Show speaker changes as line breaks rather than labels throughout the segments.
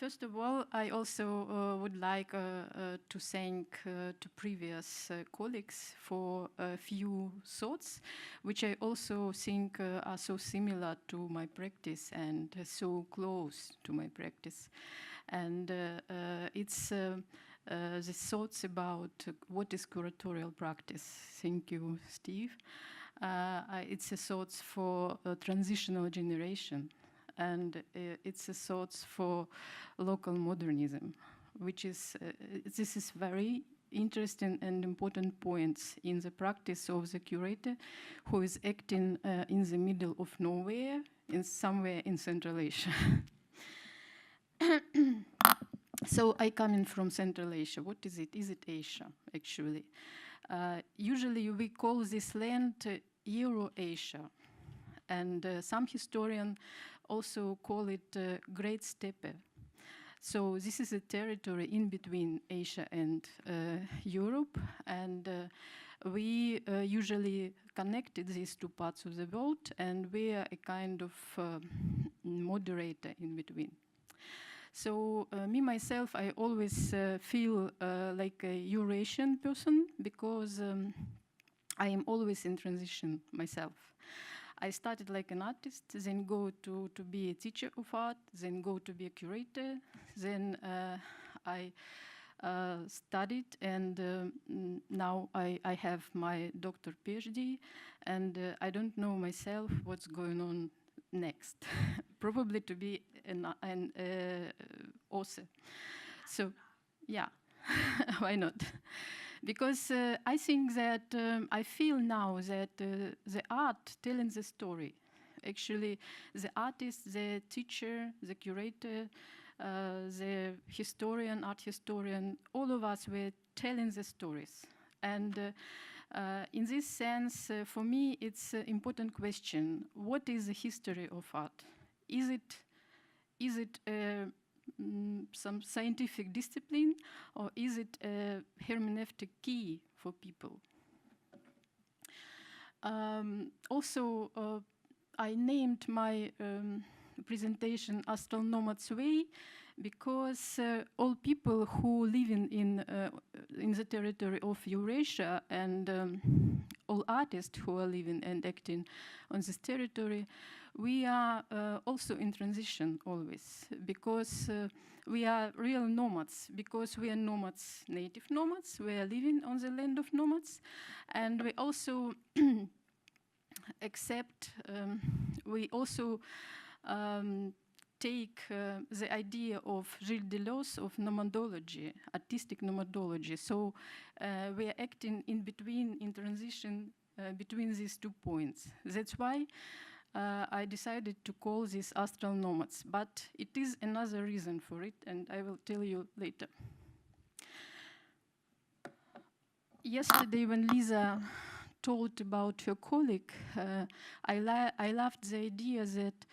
First of all, I also would like to thank to previous colleagues for a few thoughts, which I also think are so similar to my practice and so close to my practice. And it's the thoughts about what is curatorial practice. Thank you, Steve. It's a thoughts for a transitional generation. And it's a thoughts for local modernism, which is, this is very interesting and important points in the practice of the curator, who is acting in the middle of nowhere, in somewhere in Central Asia. So I come in from Central Asia. What is it? Is it Asia, actually? Usually we call this land Euro-Asia. And some historians also call it Great Steppe. So this is a territory in between Asia and Europe. And we usually connected these two parts of the world, and we are a kind of moderator in between. So me, myself, I always feel like a Eurasian person because I am always in transition myself. I started like an artist, then go to be a teacher of art, then go to be a curator, then I studied, and now I have my doctor PhD, and I don't know myself what's going on next. Probably to be an author. So, yeah, why not? Because I think that I feel now that the art telling the story, actually the artist, the teacher, the curator, the historian, art historian, all of us were telling the stories. And in this sense, for me, it's an important question. What is the history of art? Is it some scientific discipline, or is it a hermeneutic key for people? Also, I named my presentation Astral Nomads Way because all people who live in the territory of Eurasia and all artists who are living and acting on this territory, we are also in transition always, because we are real nomads, because we are nomads, native nomads, we are living on the land of nomads, and we also accept, we also take the idea of Gilles Deleuze of nomadology, artistic nomadology. So we are acting in between, in transition between these 2 points. That's why I decided to call this Astral Nomads, but it is another reason for it, and I will tell you later. Yesterday, when Leeza told about her colleague, I loved the idea that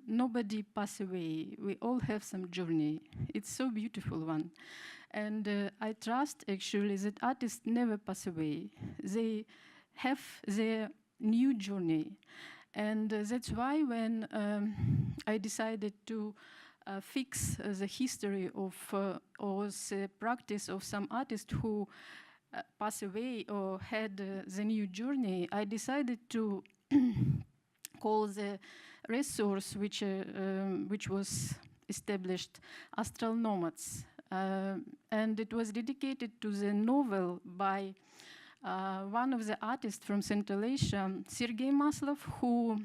nobody passes away. We all have some journey. It's so beautiful one. And I trust, actually, that artists never pass away. They have their new journey. And that's why when I decided to fix the history of or the practice of some artists who pass away or had the new journey, I decided to call the resource which was established Astral Nomads. And it was dedicated to the novel by one of the artists from Central Asia, Sergey Maslov, who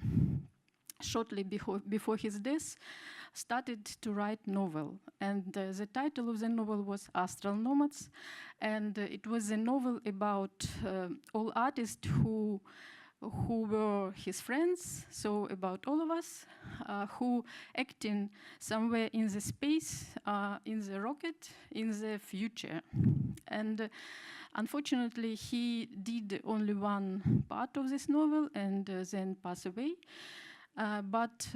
shortly before his death started to write novel. And the title of the novel was Astral Nomads. And it was a novel about all artists who were his friends, so about all of us, who acting somewhere in the space, in the rocket, in the future. And unfortunately, he did only one part of this novel and then passed away. But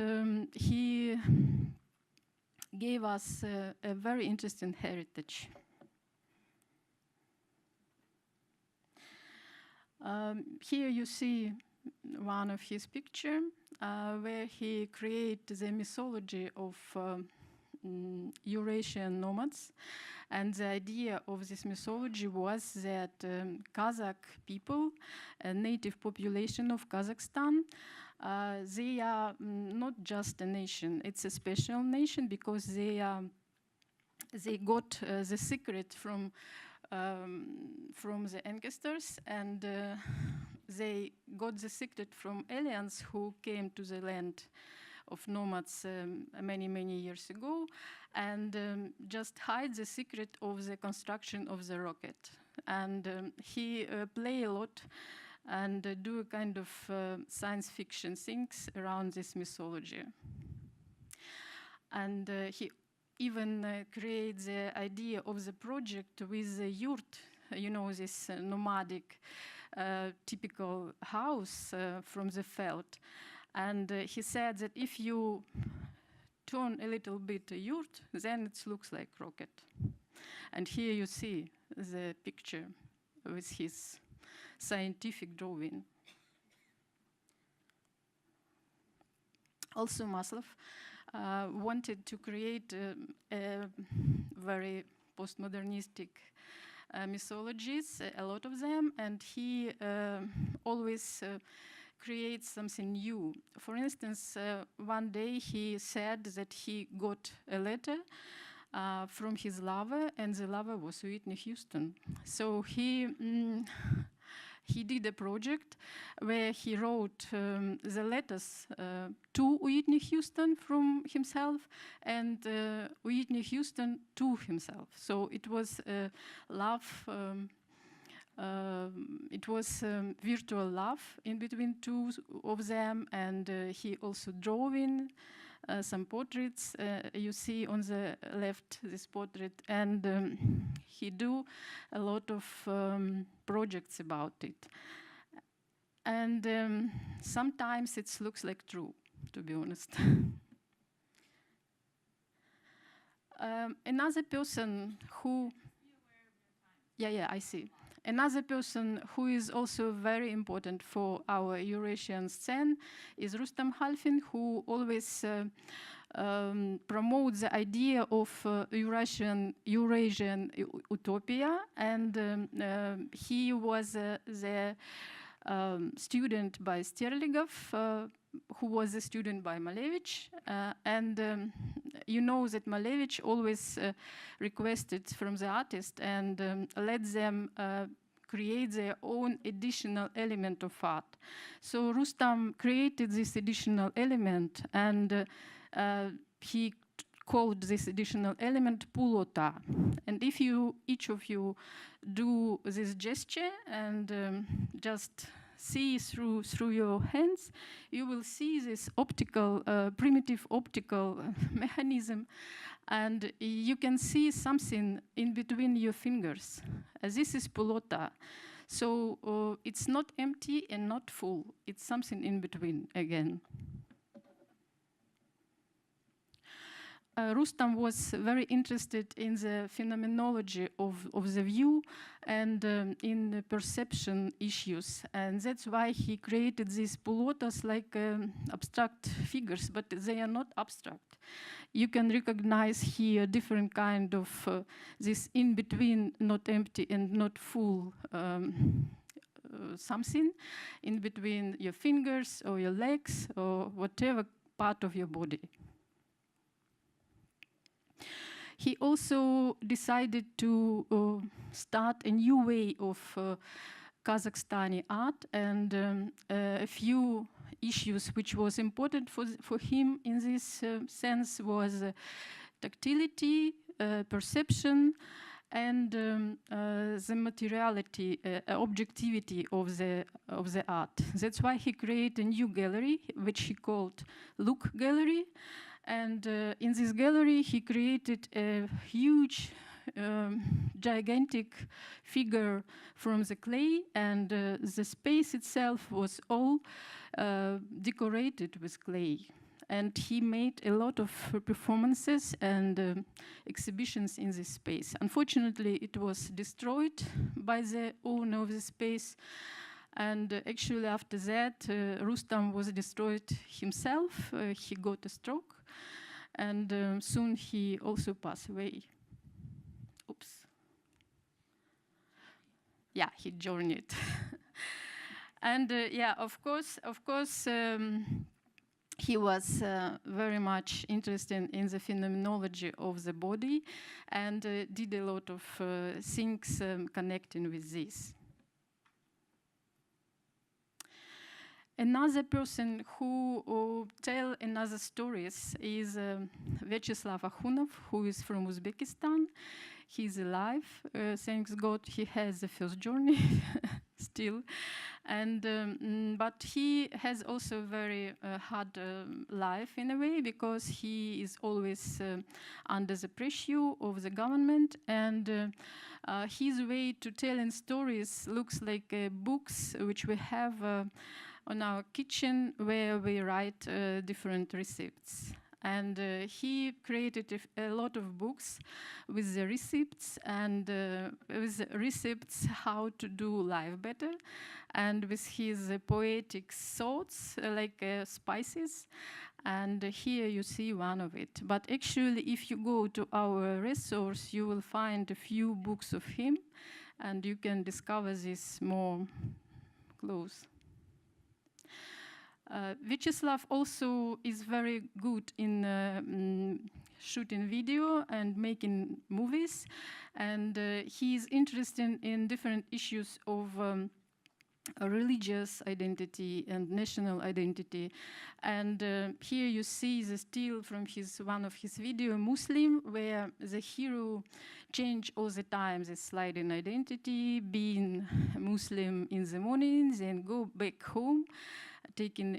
he gave us a very interesting heritage. Here you see one of his pictures where he created the mythology of Eurasian nomads. And the idea of this mythology was that Kazakh people, a native population of Kazakhstan, they are not just a nation, it's a special nation because they got the secret from the ancestors, and they got the secret from aliens who came to the land of nomads many years ago, and just hide the secret of the construction of the rocket. And he play a lot and do a kind of science fiction things around this mythology. And he even creates the idea of the project with the yurt, you know, this nomadic typical house from the veld. And he said that if you turn a little bit a yurt, then it looks like rocket. And here you see the picture with his scientific drawing. Also, Maslov wanted to create a very postmodernistic mythologies, a lot of them, and he always creates something new. For instance, one day he said that he got a letter from his lover, and the lover was Whitney Houston. So he did a project where he wrote the letters to Whitney Houston from himself, and Whitney Houston to himself. So it was love. It was virtual love in between two of them, and he also drew in some portraits. You see on the left this portrait, and he do a lot of projects about it. And sometimes it looks like true, to be honest. Another person who... Yeah, I see. Another person who is also very important for our Eurasian scene is Rustam Halfin, who always promotes the idea of Eurasian utopia, and he was the student by Sterligov, who was a student by Malevich, and you know that Malevich always requested from the artist and let them create their own additional element of art. So Rustam created this additional element, and he called this additional element pilota. And if each of you do this gesture and just see through your hands, you will see this optical, primitive optical mechanism, and you can see something in between your fingers. This is pilota. So it's not empty and not full. It's something in between again. Rustam was very interested in the phenomenology of the view and in the perception issues. And that's why he created these pilotas like abstract figures, but they are not abstract. You can recognize here different kind of this in-between, not empty and not full something in between your fingers or your legs or whatever part of your body. He also decided to start a new way of Kazakhstani art, and a few issues which was important for him in this sense was tactility, perception, and the materiality, objectivity of the art. That's why he created a new gallery, which he called Look Gallery. And in this gallery, he created a huge, gigantic figure from the clay, and the space itself was all decorated with clay. And he made a lot of performances and exhibitions in this space. Unfortunately, it was destroyed by the owner of the space. And actually, after that, Rustam was destroyed himself. He got a stroke. and soon he also passed away. Oops. Yeah, he journeyed. And yeah, of course, he was very much interested in the phenomenology of the body and did a lot of things connecting with this. Another person who tell another stories is Vyacheslav Akhunov, who is from Uzbekistan. He's alive. Thanks God he has the first journey still. And but he has also very hard life in a way, because he is always under the pressure of the government, and his way to telling stories looks like books which we have on our kitchen, where we write different recipes. And he created a lot of books with the recipes, and with recipes how to do life better, and with his poetic thoughts like spices. And here you see one of it. But actually, if you go to our resource, you will find a few books of him, and you can discover this more close. Vyacheslav also is very good in shooting video and making movies, and he is interested in different issues of religious identity and national identity. And here you see the still from one of his video, Muslim, where the hero change all the time, the sliding identity, being Muslim in the morning, then go back home, taking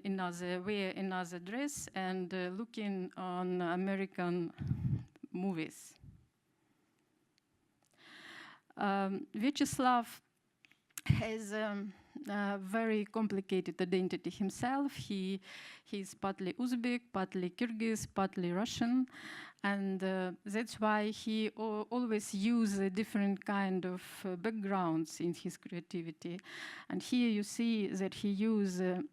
wear another dress, and looking on American movies. Vyacheslav has a very complicated identity himself. He is partly Uzbek, partly Kyrgyz, partly Russian, and that's why he always uses different kind of backgrounds in his creativity. And here you see that he uses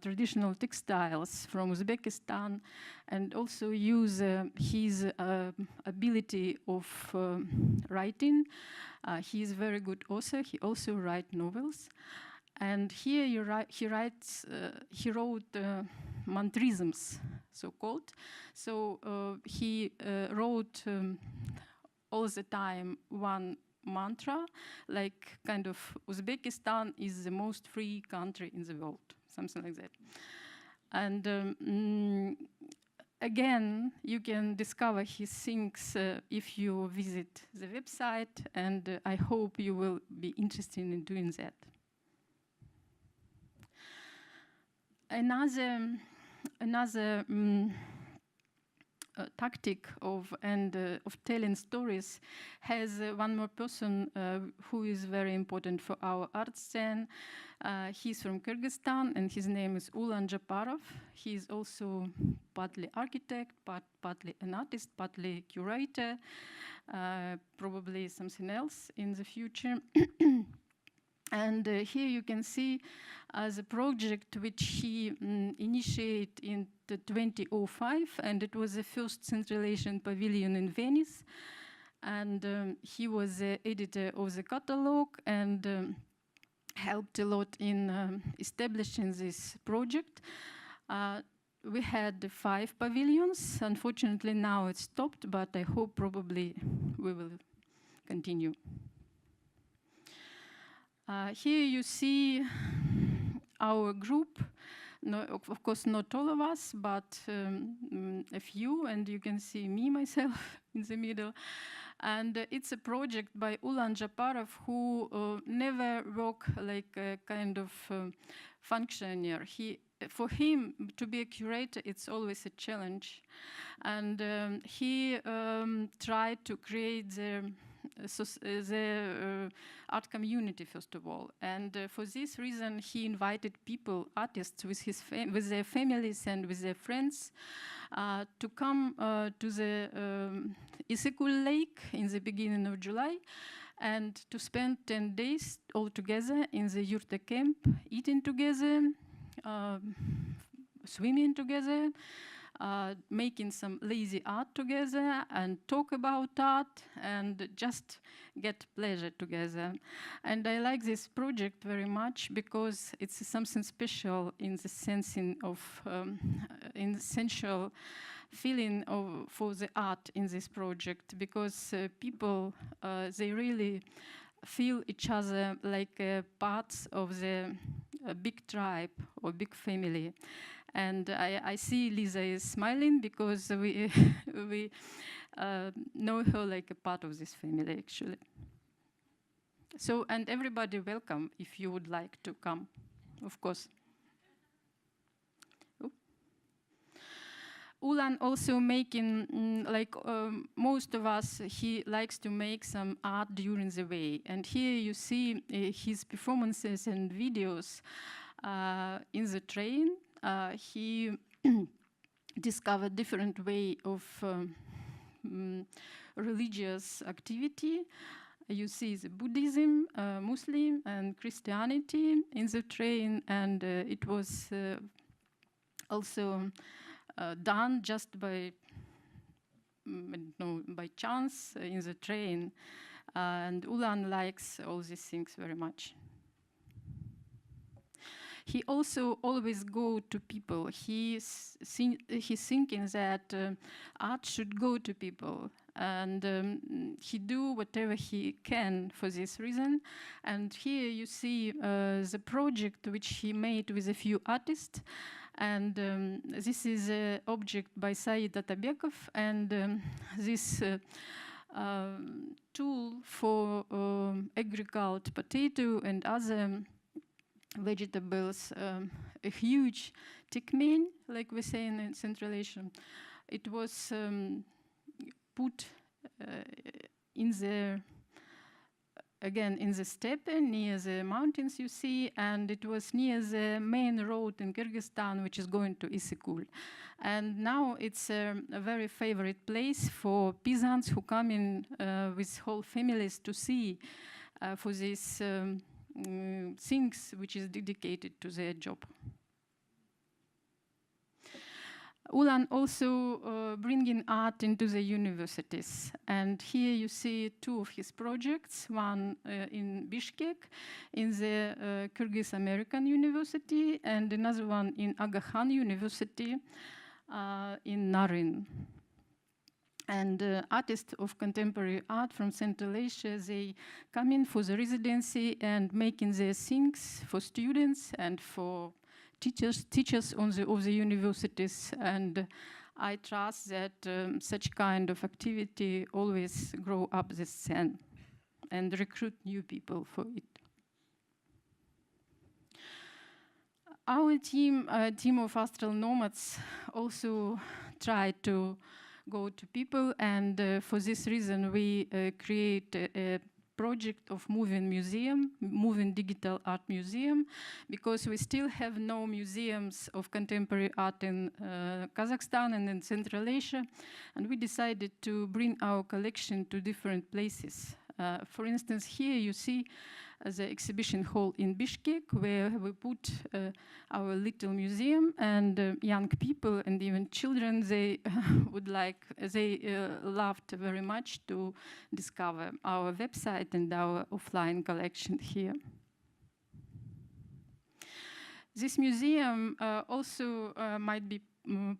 traditional textiles from Uzbekistan, and also use his ability of writing. He is a very good author. He also writes novels. And here he wrote mantrisms, so-called. So he wrote all the time one mantra, like kind of Uzbekistan is the most free country in the world, something like that. And again, you can discover his things if you visit the website, and I hope you will be interested in doing that. Another tactic of telling stories has one more person who is very important for our art scene. He's from Kyrgyzstan, and his name is Ulan Japarov. He is also partly architect, partly an artist, partly curator, probably something else in the future. And here you can see the project which he initiated in 2005, and it was the first Central Asian Pavilion in Venice. And he was the editor of the catalog, and helped a lot in establishing this project. We had 5 pavilions. Unfortunately, now it's stopped, but I hope probably we will continue. Here you see our group. No, of course, not all of us, but a few, and you can see me, myself, in the middle. And it's a project by Ulan Japarov, who never worked like a kind of functionary. For him, to be a curator, it's always a challenge. And he tried to create the art community, first of all. And for this reason, he invited people, artists, with their families and with their friends, to come to the Isikul Lake in the beginning of July, and to spend 10 days all together in the yurta camp, eating together, swimming together, making some lazy art together and talk about art and just get pleasure together. And I like this project very much because it's something special in the sensing of, in the sensual feeling for the art in this project, because people, they really feel each other like parts of the big tribe or big family. And I see Leeza is smiling because we, we know her like a part of this family, actually. So, and everybody welcome if you would like to come, of course. Ulan also making, like most of us, he likes to make some art during the way. And here you see his performances and videos in the train. He discovered different way of religious activity. You see the Buddhism, Muslim, and Christianity in the train, and it was also done just by, I don't know, by chance in the train. And Ulan likes all these things very much. He also always go to people. He's thinking that art should go to people. And he do whatever he can for this reason. And here you see the project which he made with a few artists. And this is an object by Said Atabekov, and this tool for agriculture, potato and other vegetables, a huge tikmen, like we say in Central Asia. It was put in the, again, in the steppe, near the mountains you see, and it was near the main road in Kyrgyzstan, which is going to Issyk-Kul. And now it's a very favorite place for peasants who come in with whole families to see for these things which is dedicated to their job. Ulan also bringing art into the universities. And here you see two of his projects, one in Bishkek, in the Kyrgyz American University, and another one in Aga Khan University in Narin. And artists of contemporary art from Central Asia, they come in for the residency and making their things for students and for teachers of the universities. And I trust that such kind of activity always grow up the scene and recruit new people for it. Our team of Astral Nomads also tried to go to people, and for this reason we create a project of moving museum, moving digital art museum, because we still have no museums of contemporary art in Kazakhstan and in Central Asia, and we decided to bring our collection to different places. For instance, here you see the exhibition hall in Bishkek, where we put our little museum, and young people and even children, they would like, they loved very much to discover our website and our offline collection here. This museum also might be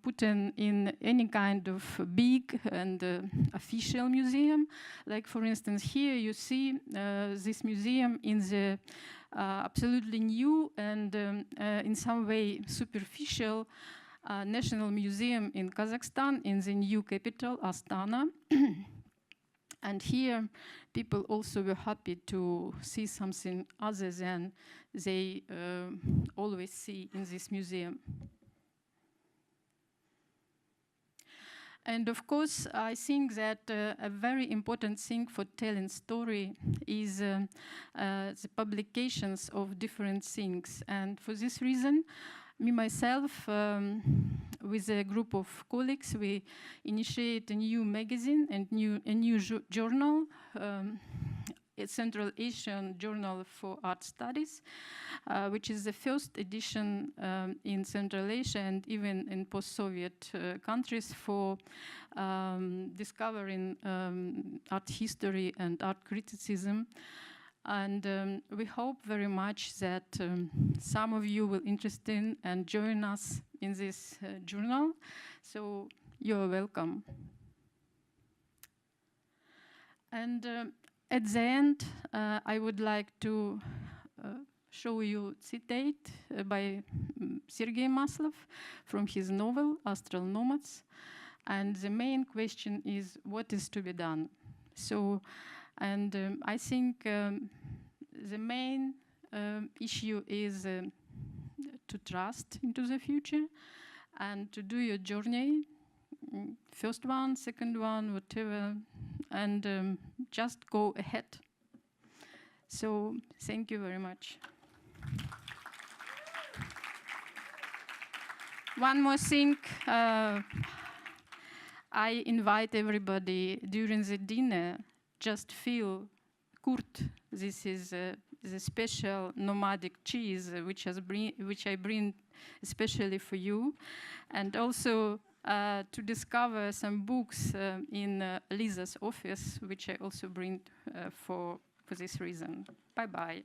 put in any kind of big and official museum. Like, for instance, here you see this museum in the absolutely new and in some way superficial National Museum in Kazakhstan, in the new capital, Astana. And here, people also were happy to see something other than they always see in this museum. And of course, I think that a very important thing for telling story is the publications of different things. And for this reason, me, myself, with a group of colleagues, we initiate a new magazine and a new journal Central Asian Journal for Art Studies, which is the first edition in Central Asia and even in post-Soviet countries for discovering art history and art criticism. And we hope very much that some of you will interest in and join us in this journal. So you're welcome. And at the end, I would like to show you a citate by Sergey Maslov from his novel, Astral Nomads. And the main question is, what is to be done? So, and I think the main issue is to trust into the future and to do your journey, first one, second one, whatever, and just go ahead. So thank you very much. One more thing, I invite everybody during the dinner, just feel Kurt. This is the special nomadic cheese which I bring especially for you, and also to discover some books in Leeza's office, which I also bring for this reason. Bye-bye.